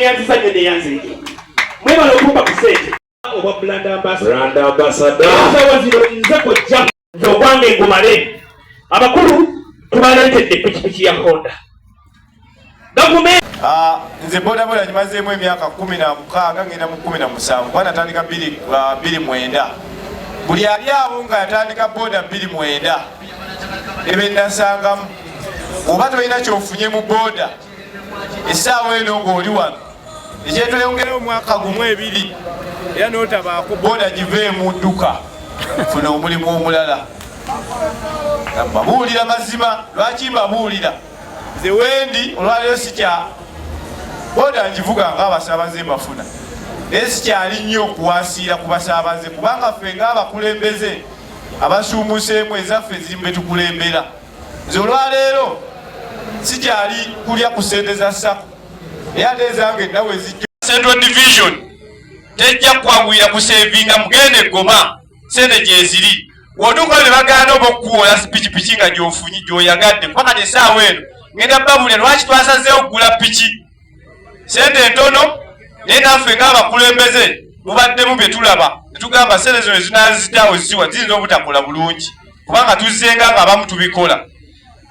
neyanzisanye neyanzeke mwebala okumba ku ssente obwa brand ambassador zino nze kojja nze okwange ngumale abakulu tubaleetedde pikipiki ya Honda gavumenti nze bodaboda nyimazeemu emyaka 16 ngenda mu 17 kuba natandika 29 buli ali awo nga yatandika boda 29 ebennasangamu oba tolina kyofunye mu boda essaawa eno ng'oli wano ekyetweyongerayo omwaka gumu 2 era n'otabaako boda giveemu dduka funa omulimu omulala mbabuulira mazima lwaki mbabuulira nze wendi olwaleero sikya boda ngivuga ng'abasaabaze mbafuna naye sikyali nnyo okuwasiira ku basaabaze kubanga ffe ng'abakulembeze abasuumuseemu ezaffe ziri mu betukulembera nze olwaleero sikyali kulya ku ssente za sako naye ate ezange nawe zijjo Central Division tejja kwanguyira kusevinga mugende Goma ssente gyeziri wotuuka ne bagaana oba okukuwola pikipiki nga gy'ofunyi gy'oyagadde kubanga tesaawa eno ngenda babulya lwaki twasazeewo okugula piki ssente ntono naye naffe ng'abakulembeze mubaddemu bye tulaba netugamba ssente zino ezinazitaawo ziwa ziyinza obutakola bulungi kubanga tuzzenga ng'abamu tubikola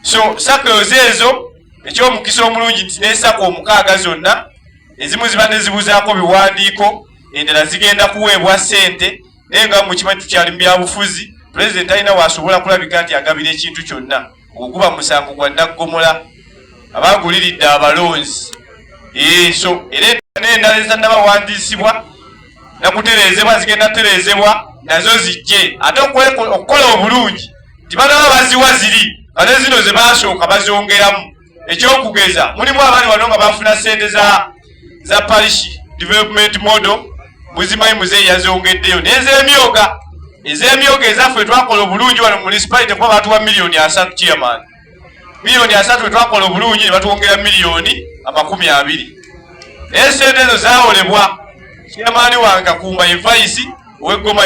so sakoyoze ezo ekyomukisa omulungi nti n'esako 6 zonna ezimu ziba nezibuzaako biwandiiko endala zigenda kuweebwa ssente naye nga mukimanyi tukyali mu byabufuzi pulezidenti alina waasobola kulabika nti agabira ekintu kyonna oguba musango gwa nnaggomola abaguliridde abalonzi so era n'endala ezannabawandiisibwa nakutereezebwa zigenda kutereezebwa nazo zijje ate okukola obulungi tibanaba baziwa ziri ate zino ze baasooka bazongeramu ekyokugeza mulimu abaani wano nga bafuna ssente za parish development model muzimanyi muzeeyi yazongeddeyo ez'emyoga ezaffe twakola obulungi wano mu municipality kuba batuwa $3 chairman $3 twakola obulungi ne batwongera $20 naye ssente ezo zaawolebwa chairman wange Kakumba ye vice ow'eggoma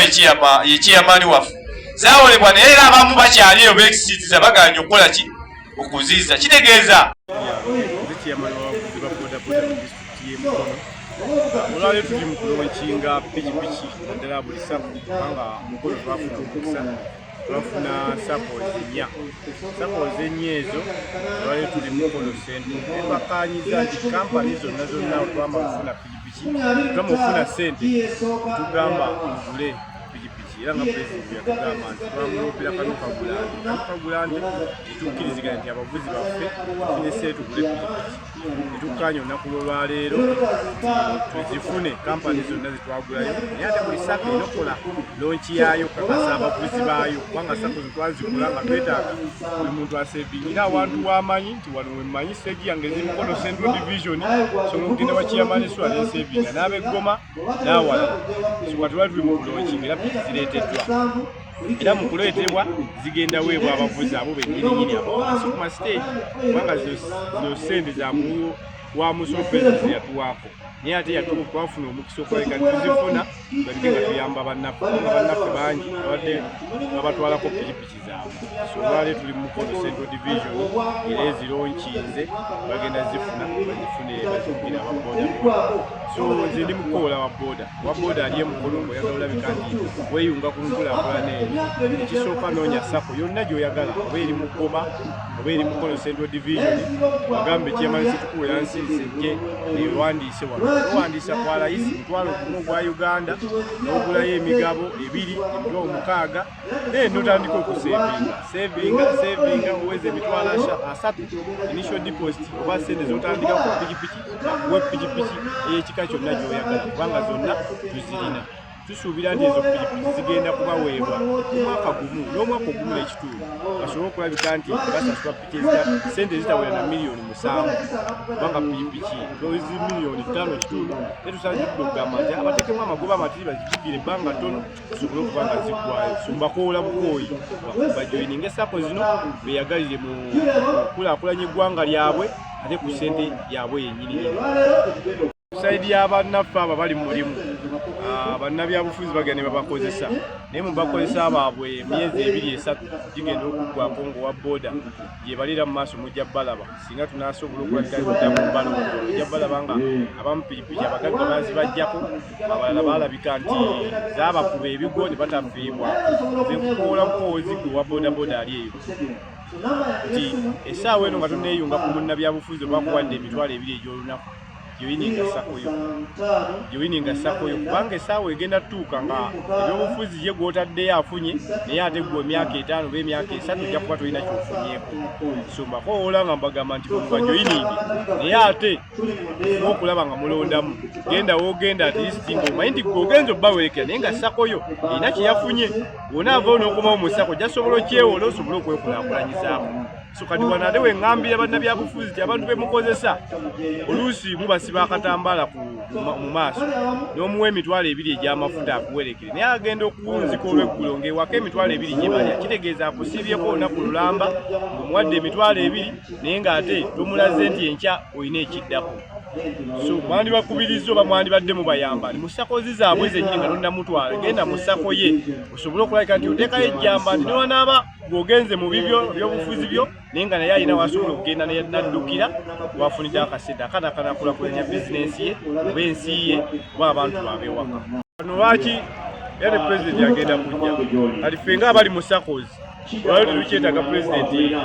ye chairman waffe zaawolebwa naye era abamu bakyali eyo beekisitiza baganya okukola ki okuziiza kitegeeza olwaleero tuli mu kulonkinga pikipiki naddala buli sako kubanga mukolo twafuna omukisa twafuna sakozi ennya ezo olwaleero tuli mu mukono sente ebakanyiza nti kampani zonna otwamba kufuna pikipiki tugamba okufuna sente tugamba tugule pikipiki era nga pulezidenti yatugamba nti twamuloopera kanukagulante etukkiriziganya nti abavuzi baffe tufune sente tugule pikipiki netukkanya olunaku lwolwaleero tuzifune kampani zonna zetwagulayo naye ate buli sako enokola lonki yaayo kakasa abavuzi baayo kubanga sako zetwazigula nga twetaaga buli muntu asevingira awantu wamanyi nti wano wemanyi segi yange ezimukono Central Division sobola okugenda wakiyamanisiwa nensevinga n'abeggoma n'awala soka tuba tuli mu kulonkinga era piki zireeteddwa era mu kuleetebwa zigenda weebwa abavuzi abo bennyininyini abawansi ku masiteegi kubanga zino ssente za wa musopeezi yatuwaako naye ate twafuna omukisa okulabika tuzifuna balike nga tuyamba bannaffe bangi abadde babatwalako pikipiki zaabwe so olwaleero tuli mu mukono Central Division era ezirookinze bagenda bazifune bazivugira ababoda so nze ndi mukoola wa boda ali emukono oyagala olabika nti weeyunga ku nkulaakulana eyo ekisooka noonya sako yonna gy'oyagala oba eri mu Goma oba eri mukono Central Division bagambe kyemalisi tukuwera nsirise jje newandiise wano owandiisa kwa layisi mutwalo gumu gwa Uganda n'ogulayo emigabo 2 emitwalo 6 naye notandika okusevinga muweze emitwalo 3 initial deposit oba ssente zotandika ku pikipiki akuwe pikipiki ey'ekika kyonna gy'oyagala kubanga zonna tuzirina tusuubira nti ezo pikipiki zigenda kubaweebwa omwaka gumu n'omwaka ogumu n'ekitundu basobole okulabika nti basasula piki ssente zitawera na $7 million kubanga pikipiki zi $5.5 million netusaanidde okugamba nti abatekemu amagoba amatiri bazijjukire ebbanga ttono zisobole okuba nga ziggwayo so mbakoola bukooyi bajoyininga esako zino beyagalire mu kulaakulanya eggwanga lyabwe ate ku ssente yaabwe yennyini. saidi y'abannaffe abo bali mu mulimu bannabyabufuzi bagenda ne babakozesa naye mu bakozesa baabwe emyezi 2-3 gigenda okuggwako ng'owa booda gye balira mu maaso mujja balaba singa tunaasobola okulalika mu mbalo mujja balaba nga abamu pikipiki abagagga bazibajjako abalala baalabika nti zaabakuba ebigo ne batafiibwa zekukoola mukoozi gwe wa booda ali eyo nti essaawa eno nga toneeyunga ku munnabyabufuzi obakuwadde emitwalo 2 egy'olunaku joininga sakoyo kubanga essaawa egenda tutuuka nga ebyobufuzi ye gw'otaddeyo afunye naye ate gwe emyaka 5 oba emyaka 3 ojja kuba tolina kyofunyeeko so mbakoola nga mbagamba nti bajoiningi naye ate okulaba nga mulondamu genda woogenda atlisti ng'omanyi nti gwe ogenza obbawerekera naye nga sakoyo erina kyeyafunye bw'onaavao n'okomawo mu sako gyasobola okyewola osobole okwekulaakulanyizaako so kati wanade weŋŋambira bannabyabufuzi ti abantu bemukozesa oluusi mubasiba akatambaala mu maaso n'omuwa emitwalo 2 egy'amafuta akuwerekere naye agenda okuwunzika olw'eggulo ng'ewaka emitwalo 2 gye balya kitegeeza akusiibyeko olunaku lulamba ng'omuwadde emitwalo 2 naye ng'ate tomulaze nti enkya olina ekiddako so mwandi bakubiriza oba mwandibadde mubayamba ni musakozi zaabwe zennyini nga tonnamutwala genda mu ssako ye osobole okulabika nti oteekayo ejjamba nti newanaaba ng'ogenze mu bibyo byobufuzi byo naye nga naye alina wasobola okugenda naddukira wafunidde akasente akanakulaakulanya bizinensi ye oba ensi ye oba abantu baabewaka wano lwaki era pulezidenti agenda kujja kati ffe nga abali mu sakozi waliwo tetukyetaaga pulezidenti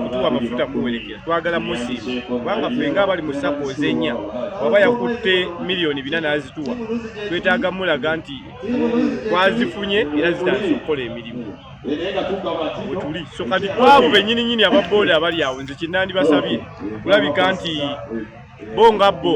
kutuwa amafuta kuwerekera twagala musiimu kubanga ffe nga abali mu sakozi ennya waba yakutte miliyoni 4 n'azituwa twetaaga mulaga nti twazifunye era zitandise okukola emirimu wetuli so kati twabo bennyininyini ababooda abali awo nze kinnandibasabye kulabika nti bo nga bo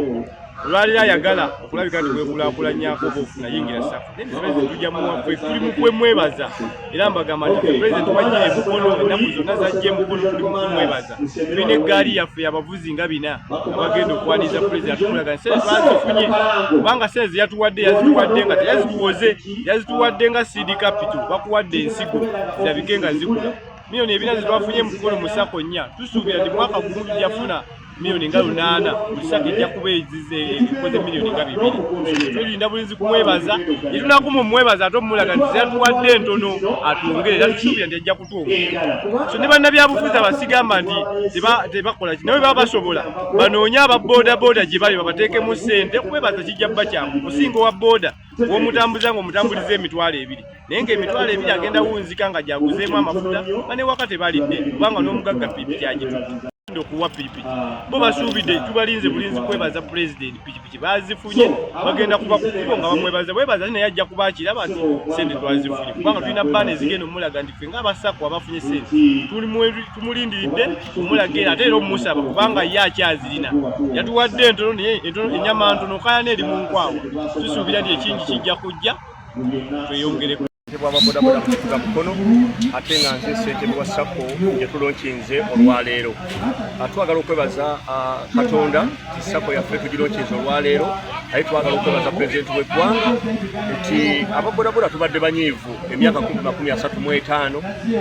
olwaliro ayagala okulabika nti wekulaakulanyako oba ofuna yingira sako naye pulezidenti tujja muwaffe tuli mu kwemwebaza era mbagamba nti pulezidenti wajjira emukono ennaku zonna zajja emukono tuli mu kumwebaza tulina eggaali yaffe yabavuzi nga 4 abagenda okwaniza pulezidenti atukulaga sente twazifunye kubanga sente zeyatuwadde yazituwadde nga teyazituwoze yazituwadde nga seed capital bakuwadde ensigo zirabike nga zikula miliyoni 4 zitwafunye mukono mu sako 4 tusuubira nti mwaka gumu tujjafuna miliyoni nga 8 busaka ejja kuba ikoze miliyoni nga 2 tulinda bulinzi kumwebaza yetunakuma omwebaza ate omulaga nti zeyatuwadde entono atwongere era tusuubira nti ajja kutwongera so ne bannabyabufuzi abasigamba nti tebakola ki nawe baba basobola banoonya ababooda gye bali babateekemu ssente kumwebaza kijja bba kyangu kusinga owa booda w'omutambuza ng'omutambuliza emitwalo 2 naye ng'emitwalo 2 agenda wunzika nga gyaguzeemu amafuta nga ne waka tebalidde kubanga n'omugagga pikipiki agitutte okuwa pikipiki bo basuubidde tubalinze bulinzi kwebaza pulezidenti pikipiki bazifunye bagenda kuba kukubo nga bamwebaza naye ajja kuba akiraba nti sente twazifunye kubanga tulina bbaana ezigenda omulaga nti ffe ng'abasako abafunye sente tumulindiridde omulaga era ate era omusaba kubanga ye akyazirina yatuwadde entono naye ennyama ntono kayana eri mu nkwawa tusuubira nti ekingi kijja kujja tweyongereko bwababodaboda kutuga mukono ate nga nze ssentebe wa sako gye tulonkinze olwaleero twagala okwebaza katonda ti sako yaffe tugilonkinze olwaleero aye twagala okwebaza pulezidenti w'eggwanga nti ababodaboda tubadde banyiivu emyaka 35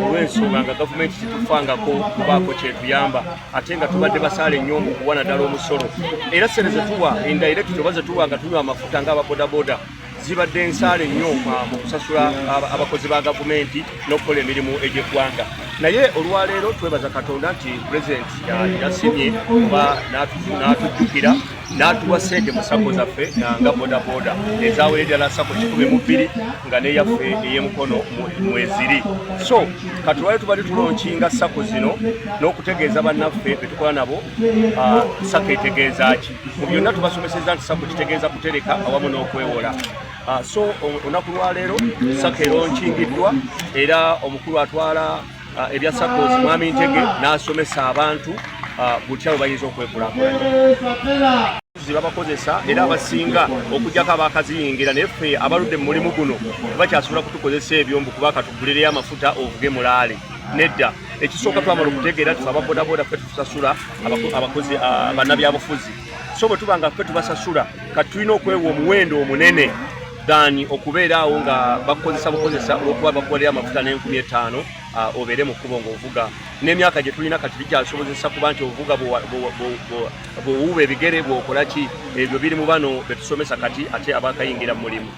olw'ensonga nga gavumenti titufangako kubaako kyetuyamba ate nga tubadde basaala ennyo mu kuwa naddala omusolo era sente zetuwa indirect oba zetuwa nga tunywa amafuta ng'ababodaboda zibadde ensaale nnyo mu kusasula abakozi ba gavumenti n'okukola emirimu egy'eggwanga naye olwaleero twebaza katonda nti pulezidenti yasimye oba n'atujjukira n'atuwa ssente mu sako zaffe nga bodaboda ezaweerera ddala sako 12 nga neyaffe ey'emukono mweziri so kati lwali tubadde tulonkinga sako zino n'okutegeeza bannaffe be tukola nabo sako etegeeza ki mu byonna tubasomeseza nti sako kitegeeza kutereka awamu n'okwewola so olunaku lwaleero sako eronkingiddwa era omukulu atwala ebya SACCOS Mwami Ntege n'asomesa abantu butya bwe bayinza okwekulaakulanya babakozesa era abasinga okujjako abakaziyingira naye ffe abaludde mu mulimu guno bakyasobola kutukozesa ebyombu kuba katugulireyo amafuta ovuge mulaale nedda ekisooka twamala okutegeera tufe ababodaboda ffe tusasula abakozi bannabyabufuzi so bwe tuba nga ffe tubasasula kati tulina okwewa omuwendo omunene dani okubeera awo nga bakozesa olw'okuba bakolera amafuta n'5000 obeere mu kkubo ng'ovuga n'emyaka gye tulina kati tikyasobozesa kuba nti ovuga bw'owuuba ebigere bw'okola ki ebyo biri mu bano betusomesa kati ate abakayingira mu mulimu.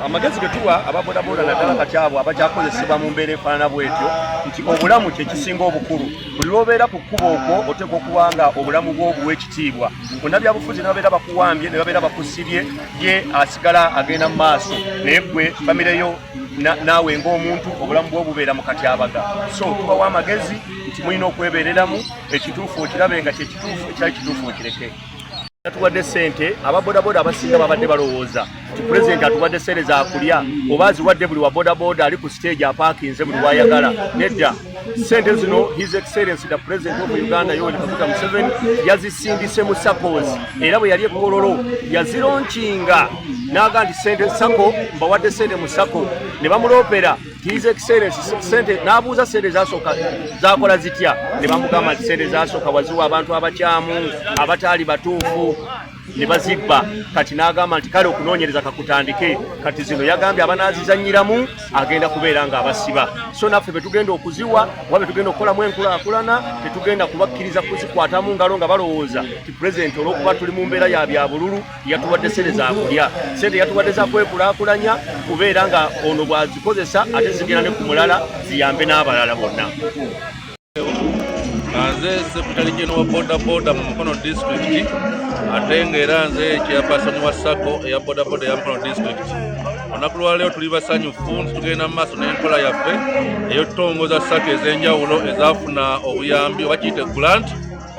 Amagezi ge tuwa ababodaboda naddala kati abo abakyakozesebwa mu mbeera efaanana bw'etyo nti obulamu kye kisinga obukulu. Buli lw'obeera ku kkubo okwo oteekwa okuba nga obulamu bwo obuwa ekitiibwa. Bonnabyabufuzi ne babeera bakuwambye ne babeera bakusibye ye asigala agenda mu maaso naye ggwe famire yo naawe ng'omuntu obulamu bwo bubeera mu katyabaga. So tubawa amagezi nti mulina okwebeereramu ekituufu okirabe nga kyekituufu ekyali kituufu okireke. Atuwadde ssente ababodaboda abasinga babadde balowooza nti pulezidenti atuwadde ssente za kulya oba aziwadde buli wa bodaboda ali ku stage apaakinze buli wayagala. Nedda, ssente zino His Excellency the President of Uganda Yoweri Kaguta Museveni yazisindise mu SACCOs era bwe yali e Kololo yazironkinga n'aga nti ssente SACCO mbawadde ssente mu SACCO ne bamuloopera His Excellency ssente n'abuuza ssente zasooka zakola zitya ne bamugamba nti ssente zasooka waziwa abantu abakyamu abataali batuufu ne bazibba. Kati n'agamba nti kale okunoonyereza kakutandike. Kati zino yagambye abanaazizannyiramu agenda kubeera nga abasiba. So naffe betugenda okuziwa oba betugenda okukolamu enkulaakulana tetugenda kubakkiriza kuzikwata mu ngalo nga balowooza ti pulezidenti olw'okuba tuli mu mbeera ya bya bululu yatuwadde ssente za kulya. Ssente yatuwadde za kwekulaakulanya kubeera nga ono bw'azikozesa ate zigenda ne ku mulala ziyambe n'abalala bonna. Nze Secretary General wa bodaboda mu Mukono District ate ng'era nze chairperson wa SACCO eya bodaboda ya Mukono District. Olunaku lwa leero tuli basanyufu tugenda mu maaso n'enkola yaffe ey'okutongoza SACCO ez'enjawulo ezaafuna obuyambi oba kiyite grant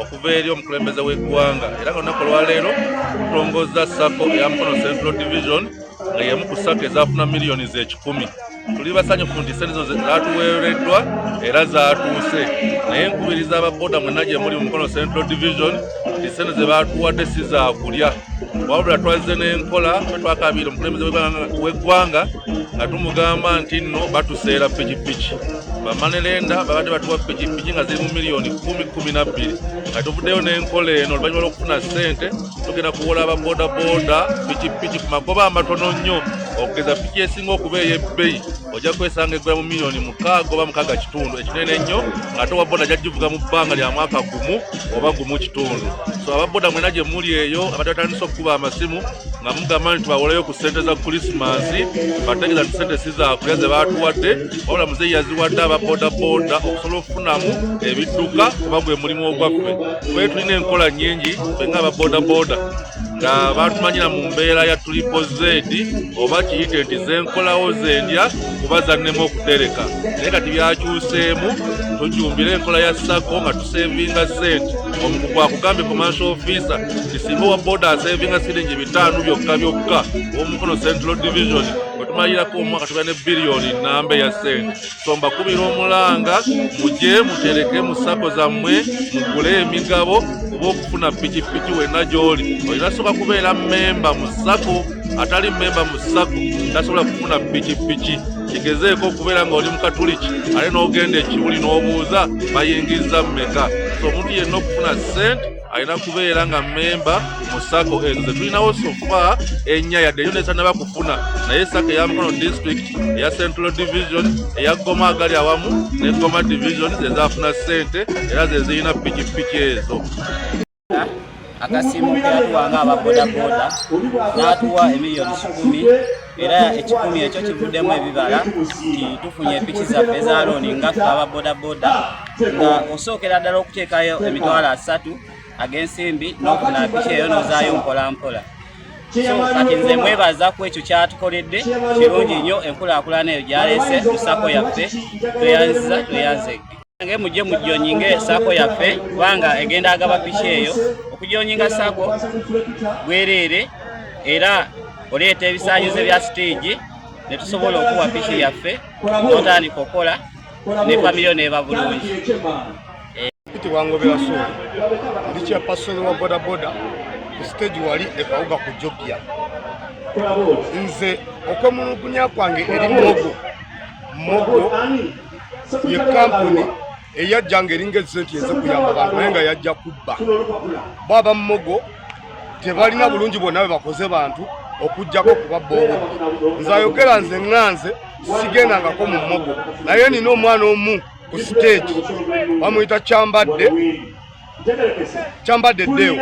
okuva eri omukulembeze w'eggwanga. Era olunaku lwa leero tutongoza SACCO eya Mukono Central Division nga y'emu ku SACCO ezaafuna miliyoni ze-100. Tuli basanyufu nti ssente zo zaatuweereddwa era zaatuuse, naye nkubiriza ababoda mwenna gye muli mu Mukono Central Division nti ssente ze baatuwadde si za kulya wabula twazze n'enkola twakabiira omukulembeze w'eggwanga nga tumugamba nti nno batuseera pikipiki. Bamanerenda babadde batuwa pikipiki nga ziri mu miliyoni 10-12 nga tuvuddeyo n'enkola eno oluvannyuma lw'okufuna ssente tugenda kuwola ababodaboda pikipiki ku magoba amatono nnyo okugeza piki esinga okuba ey'ebbeyi ojja kwesanga eggula mu miliyoni 6 oba 6.5 ekinene ennyo ng'ate owaboda jaggivuga mu bbanga lya mwaka gumu oba gumu kitundu. So ababoda mwena gye muli eyo abadde batandise okukuba amasimu nga mugamba nti twawoleyo ku ssente za kulisimasi bategeeza nti ssente si zaakulya ze baatuwadde wabula muzeeyi yaziwadde ababodaboda okusobola okufunamu ebidduka kuba gwe mulimu ogwaffe. Bwe tulina enkola nnyingi ffe ng'ababodaboda nga batumanyira mu mbeera ya Triple Z oba kiyite nti zenkolawo zendya kuba zannemu okutereka. Naye kati byakyuseemu tujumbira enkola ya SACCO nga tusevinga ssente. Omukugu akugambye commercial officer nti singa owa boda asevinga siringi 5 byokka ow'Omukono Central Division wetumalirako omwaka tuba ne biliyoni nnamba ya ssente. So mbakubira omulanga mujje mutereke mu SACCO zammwe mugule emigabo oba okufuna pikipiki wenna gy'oli. Olina sooka kubeera mmemba mu SACCO, atali mmemba mu SACCO tasobola kufuna pikipiki. Kigezeeko okubeera ng'oli mu Katuliki ate n'ogenda ekiwuli n'obuuza bayingizza mmeka. So omuntu yenna okufuna ssente alina kubeera nga mmemba mu SACCO ezo ze tulinawo sofa ennya yadde eyo nesanaba kufuna. Naye SACCO eya Mukono District eya Central Division eya Goma agali awamu ne Goma Division ze zaafuna ssente era ze zirina pikipiki ezo. Akasimu katuwanga ababodaboda n'atuwa emiliyoni 10 era ekikumi ekyo kivuddemu ebibala nti tufunye piki zaffe eza looni nga ffe ababodaboda nga osookera ddala okuteekayo emitwalo 3 ag'ensimbi n'okufuna piki eyo n'ozaayo mpolampola. So kati nze mwebaza ku ekyo kyatukoledde kirungi nnyo enkulaakulana eyo gyaleese mu SACCO yaffe tweyanze. Nge mujje mujjonyinge SACCO yaffe kubanga egenda agaba piki eyo okujonyinga SACCO bwereere era oleeta ebisaanyizo bya stage ne tusobola okuwa piki yaffe n'otandika okola ne famire n'eba bulungi. Kiti Wangobera Soul ndi chairperson wa bodaboda ku stage wali ekawuga ku Jopia. Nze okwemulugunya kwange eri Mogo ye kampuni eyajjanga eringa ssente eze kuyamba abantu naye nga yajja kubba. Baba Mogo tebalina bulungi bonna bwe bakoze bantu okujjako kubabba obudde. Nze ayogera nze ŋŋanze sigendangako mu Mogo naye nina omwana omu ku stage bamuyita Kyambadde Deo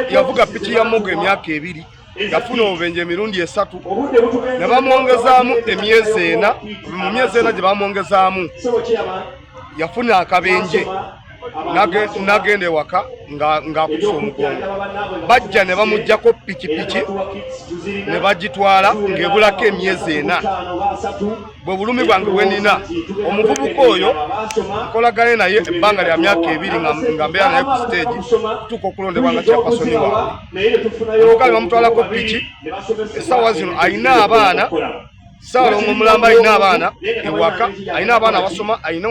yavuga piki ya Mogo emyaka 2 yafuna obubenje emirundi 3 ne bamwongezaamu emyezi 4 mu myezi 4 gye bamwongezaamu yafuna akabenje nagende waka ng'akutsa omugongo bajja ne bamuggyako pikipiki ne bagitwala ng'ebulako emyezi 4 bwe bulumi bwange bwe nina omuvubuka oyo nkolagane naye ebbanga lya myaka 2 nga mbeera naye ku stage tutuuka okulondebwa nga kyapasoni waabwe omuvubuka ne bamutwalako piki essaawa zino ayina abaana Salongo mulamba ayina abaana ewaka ayina abaana basoma ayina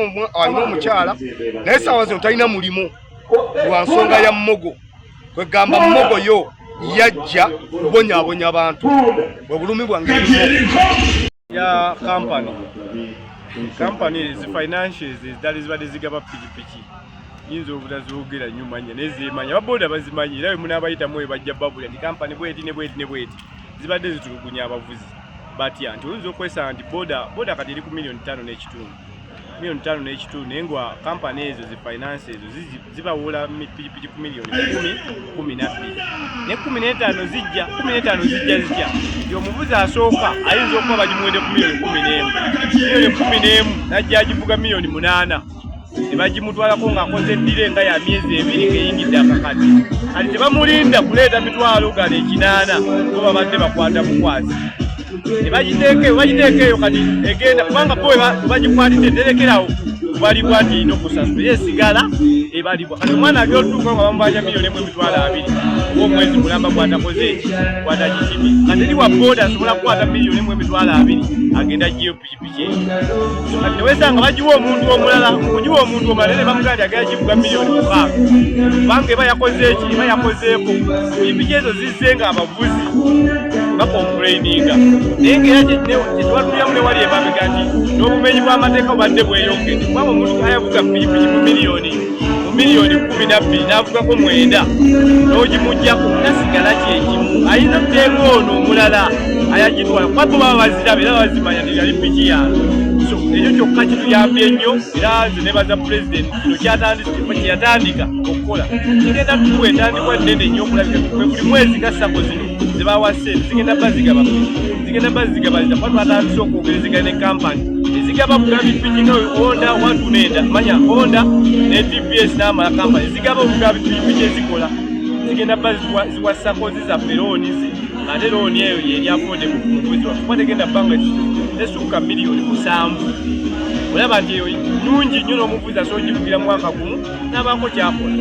omukyala naye essaawa zino talina mulimu lwa nsonga ya Mogo kwegamba Mogo yo yajja kubonyaabonya abantu bwe bulumi bwange ya company zi financials zidali zibadde zigaba pikipiki yinza obutazoogera nnyo manya nezimanya ababoda bazimanyi era bwe munaabayitamu we bajja babula nti company bweti ne zibadde zitulugunya abavuzi batya nti oyinza okwesanga nti boda kati eri ku $5.5 naye nga kampani ezo zi finance ezo zibawola pikipiki ku $10,000 ne 15 zijja nti omuvuzi asooka ayinza okuba bagimuwedde ku $11,000 najja agivuga $8,000 ne bagimutwalako ng'akoze ddire nga ya myezi 2 ng'eyingidde akakati kati tebamulinda kuleeta mitwalo gano 8 bo babadde bakwata mukwasi bagiteeka eyo kati egenda kubanga bo bagikwatidde terekerawo balibwa nti ino kusasula yesigala ebalibwa kati omwana agyotuuka nga bamubanja $1,200,000 omwezi mulamba gwatakoze eki gwatagisibi kati eri wa boda asobola kukwata $1,200,000 agenda giyo pikipiki kati newesanga bagiwa omuntu omulala okugiwa omuntu omulala ne bamugamba nti agenda givuga $6,000,000 kubanga eba yakoze eki eba yakozeeko pikipiki ezo zizze nga abavuzi bakomplaininga naye ng'era kyetwatulyamu ne wali emabega nti n'obumenyi bw'amateeka bubadde bweyongedde kubanga omuntu ayavuga pikipiki mu miliyoni 12 n'avugako 9 n'ogimuggyako nasigala kyekimu ayina okuteeka ono omulala ayagitwala kuba bo baba baziraba era bazimanya nti yali piki yaabwe so ekyo kyokka kituyambye nnyo era nze nebaza pulezidenti kino kyeyatandika okukola kigenda tukuwa entandikwa nnene nnyo okulabika buli mwezi nga sako zino zebawa sente zigenda bazigabaliza kuba twatandise okwogerezeganya ne kampani ezigaba bugabi piki nga Honda 129 manya Honda ne TPS n'amala kampani zigaba bugabi piki ezikola zigenda ziwa sakozi zaffe loonizi ate looni eyo yeri afode mu muvuzi waffe kuba tegenda bbanga tesukka $7,000,000 olaba nti eyo nnungi nnyo n'omuvuzi asobola ogivugira mwaka gumu n'abaako kyakola